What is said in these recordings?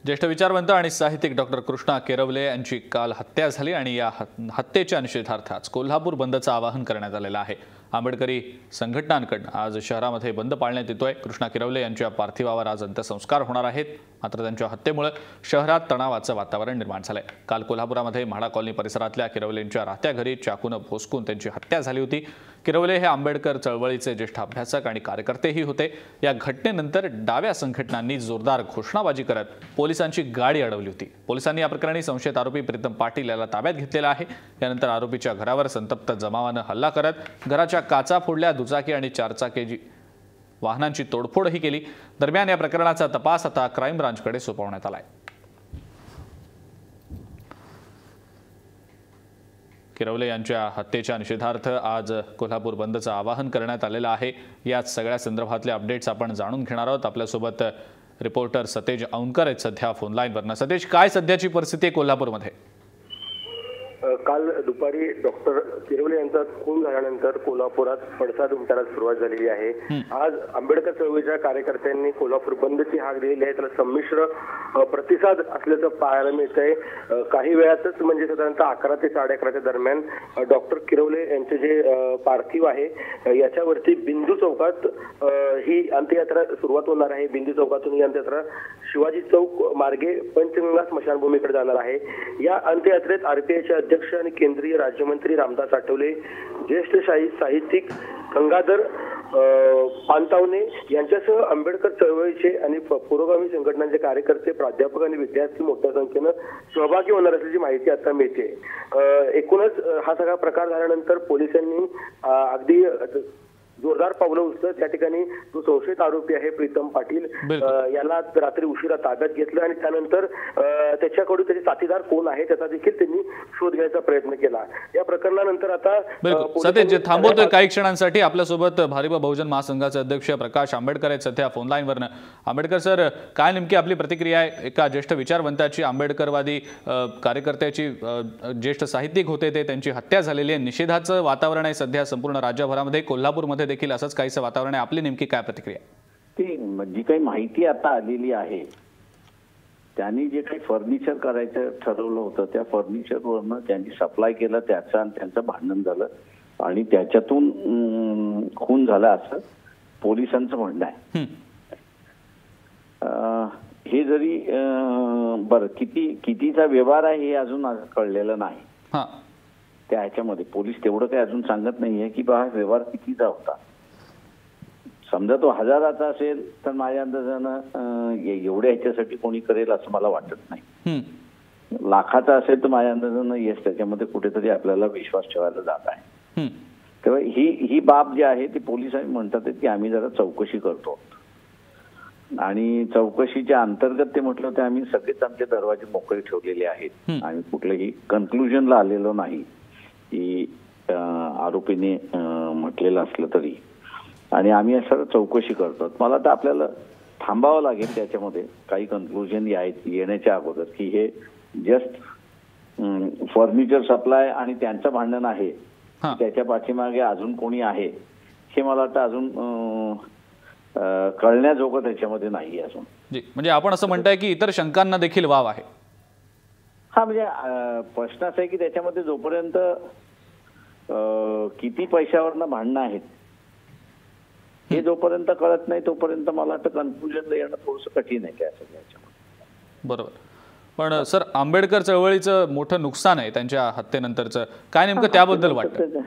ज्येष्ठ विचारवंत आणि साहित्यिक डॉक्टर कृष्णा किरवले यांची काल हत्या झाली आणि या हत्येच्या निषेधार्थ आज कोल्हापूर बंदचं आवाहन करण्यात आलेलं आहे। आंबेडकरी संघटनांकडून आज शहरामध्ये बंद पाळण्यात येतोय। कृष्णा किरवले यांच्या पार्थिवावर आज अंत्यसंस्कार होणार आहेत, मात्र त्यांच्या हत्येमुळे शहरात तणावाचं वातावरण निर्माण झालंय। काल कोल्हापुरामध्ये म्हाडा कॉलनी परिसरातल्या किरवलेंच्या राहत्या घरी चाकूने भोसकून त्यांची हत्या झाली होती। किरवले हे आंबेडकर चळवळीचे ज्येष्ठ अभ्यासक आणि कार्यकर्तेही होते। या घटनेनंतर डाव्या संघटनांनी जोरदार घोषणाबाजी करत पोलिसांची गाडी अडवली होती। पोलिसांनी या प्रकरणी संशयित आरोपी प्रीतम पाटील याला ताब्यात घेतलेला आहे। यानंतर आरोपीच्या घरावर संतप्त जमावाने हल्ला करत घराच्या काचा फोडल्या, दुचाकी आणि चारचाकी वाहनांची तोडफोडही केली। दरम्यान या प्रकरणाचा तपास आता क्राईम ब्रांचकडे सोपवण्यात आलाय। किरवले यांच्या हत्येच्या निषेधार्थ आज कोल्हापूर बंदचं आवाहन करण्यात आलेलं आहे। याच सगळ्या संदर्भातले अपडेट्स आपण जाणून घेणार आहोत। आपल्यासोबत रिपोर्टर सतेज औंकर आहेत सध्या फोन लाईनवर। सतेज, काय सध्याची परिस्थिती आहे कोल्हापूरमध्ये? काल दुपारी डॉक्टर किरवले यांचा खून झाल्यानंतर कोल्हापुरात पडसाद उमटायला सुरुवात झालेली आहे। आज आंबेडकर चळवळीच्या कार्यकर्त्यांनी कोल्हापूर बंदची हाक दिलेली आहे। त्याला संमिश्र प्रतिसाद असल्याचं पाहायला मिळतंय। काही वेळातच म्हणजे साधारणतः 11 ते 11:30 दरम्यान डॉक्टर किरवले यांचे जे पार्थिव आहे याच्यावरती बिंदू चौकात ही अंत्ययात्रा सुरुवात होणार आहे। बिंदू चौकातून ही अंत्ययात्रा शिवाजी चौक मार्गे पंचगंगा स्मशानभूमीकडे जाणार आहे। या अंत्ययात्रेत आरपीआयचे अध्यक्ष आणि केंद्रीय राज्यमंत्री रामदास आठवले, ज्येष्ठ साहित्यिक गंगाधर पानतावणे यांच्यासह आंबेडकर चळवळीचे आणि पुरोगामी संघटनांचे कार्यकर्ते, प्राध्यापक आणि विद्यार्थी मोठ्या संख्येने सहभागी होणार असल्याची माहिती आता मिळते। एकूणच हा सगळा प्रकार झाल्यानंतर पोलिसांनी अगदी जोरदार पावलं उचलत त्या ठिकाणी जो संशयित आरोपी आहे प्रीतम पाटील याला रात्री उशिरा ताब्यात घेतलं आणि त्यानंतर त्याच्याकडून त्याचे साथीदार कोण आहे त्याचा देखील त्यांनी शोध घ्यायचा प्रयत्न केला। या प्रकरणानंतर आता सध्या थांबवतोय काही क्षणांसाठी। आपल्यासोबत भारिप बहुजन महासंघाचे अध्यक्ष प्रकाश आंबेडकर आहेत सध्या फोन लाईनवरनं। आंबेडकर सर, काय नेमकी आपली प्रतिक्रिया आहे? एका ज्येष्ठ विचारवंताची, आंबेडकरवादी कार्यकर्त्याची, ज्येष्ठ साहित्यिक होते ते, त्यांची हत्या झालेली आहे। निषेधाचं वातावरण आहे सध्या संपूर्ण राज्यभरामध्ये, कोल्हापूरमध्ये देखील असंच काहीसं वातावरण आहे। आपली नेमकी काय प्रतिक्रिया? ती जी काही माहिती आता आलेली आहे, त्यांनी जे काही फर्निचर करायचं ठरवलं होतं त्या फर्निचरवरनं त्यांनी सप्लाय केलं, त्यांचं भांडण झालं आणि त्याच्यातून खून झाला असं पोलिसांचं म्हणणं आहे। हे जरी बरं कितीचा व्यवहार आहे हे अजून कळलेलं नाही। त्या ह्याच्यामध्ये पोलीस तेवढं काही अजून सांगत नाहीये की बा व्यवहार कितीचा होता। समजा तो 1000चा असेल तर माझ्या अंदाजानं एवढ्या ह्याच्यासाठी कोणी करेल असं मला वाटत नाही। लाखाचा असेल तर माझ्या अंदाजानं येस, त्याच्यामध्ये कुठेतरी आपल्याला विश्वास ठेवायला जात आहे। तेव्हा ही बाब जी आहे ती पोलिसांनी म्हणतात की आम्ही जरा चौकशी करतो आणि चौकशीच्या अंतर्गत ते म्हटलं होते आम्ही सगळेच आमचे दरवाजे मोकळे ठेवलेले आहेत आणि कुठल्याही कन्क्लुजनला आलेलो नाही की आरोपीने म्हटलेलं असलं तरी, आणि आम्ही असं चौकशी करतो। मला तर आपल्याला थांबावं लागेल त्याच्यामध्ये काही कन्क्लुजन येण्याच्या अगोदर की हे जस्ट फर्निचर सप्लाय आणि त्यांचं भांडण आहे, त्याच्या पाठीमागे अजून कोणी आहे हे मला वाटतं अजून कळण्याजोगं त्याच्यामध्ये नाही अजून। म्हणजे आपण असं म्हणताय की इतर शंकांना देखील वाव आहे? हा, म्हणजे प्रश्न असा आहे की त्याच्यामध्ये जोपर्यंत किती पैशावरनं भांडणं आहेत हे जोपर्यंत कळत नाही तोपर्यंत मला वाटतं कन्क्लुजनला येणं थोडंसं कठीण आहे त्या सगळ्याच्यामध्ये। बरोबर, पण सर आंबेडकर चळवळीचं मोठं नुकसान आहे त्यांच्या हत्येनंतरचं, काय नेमकं त्याबद्दल वाटतं?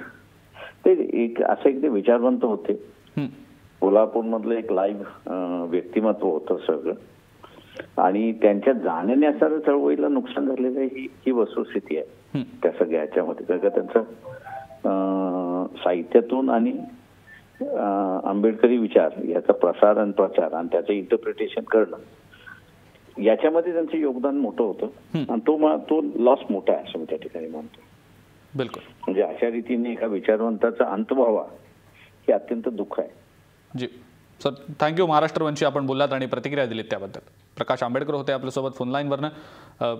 ते एक असं एक ते विचारवंत होते, कोल्हापूरमधलं एक लाईव्ह व्यक्तिमत्व होतं सगळं, आणि त्यांच्या जाण्याने असणाऱ्या चळवळीला नुकसान झालेलं ही वस्तुस्थिती आहे त्या सगळ्या ह्याच्यामध्ये। कारण का त्यांचं साहित्यातून आणि आंबेडकरी विचार याचा प्रसार आणि प्रचार आणि त्याचं इंटरप्रिटेशन करणं याच्यामध्ये त्यांचं योगदान मोठं होतं आणि तो लॉस मोठा आहे असं मी त्या ठिकाणी म्हणतो। बिलकुल, म्हणजे अशा रीतीने एका विचारवंताचा अंत व्हावा हे अत्यंत दुःख आहे। जी सर, थँक्यू। महाराष्ट्र वनशी आपण बोललात आणि प्रतिक्रिया दिलीत त्याबद्दल। प्रकाश आंबेडकर होते आपल्यासोबत फोन लाईनवरनं।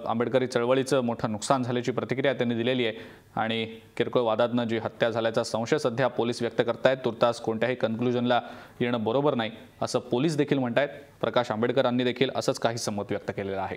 आंबेडकरी चळवळीचं मोठं नुकसान झाल्याची प्रतिक्रिया त्यांनी दिलेली आहे आणि किरकोळ वादातनं जी हत्या झाल्याचा संशय सध्या पोलीस व्यक्त करतायत। तुर्तास कोणत्याही कन्क्लुजनला येणं बरोबर नाही असं पोलीस देखील म्हणतायत। प्रकाश आंबेडकरांनी देखील असंच काही संमत व्यक्त केलेलं आहे।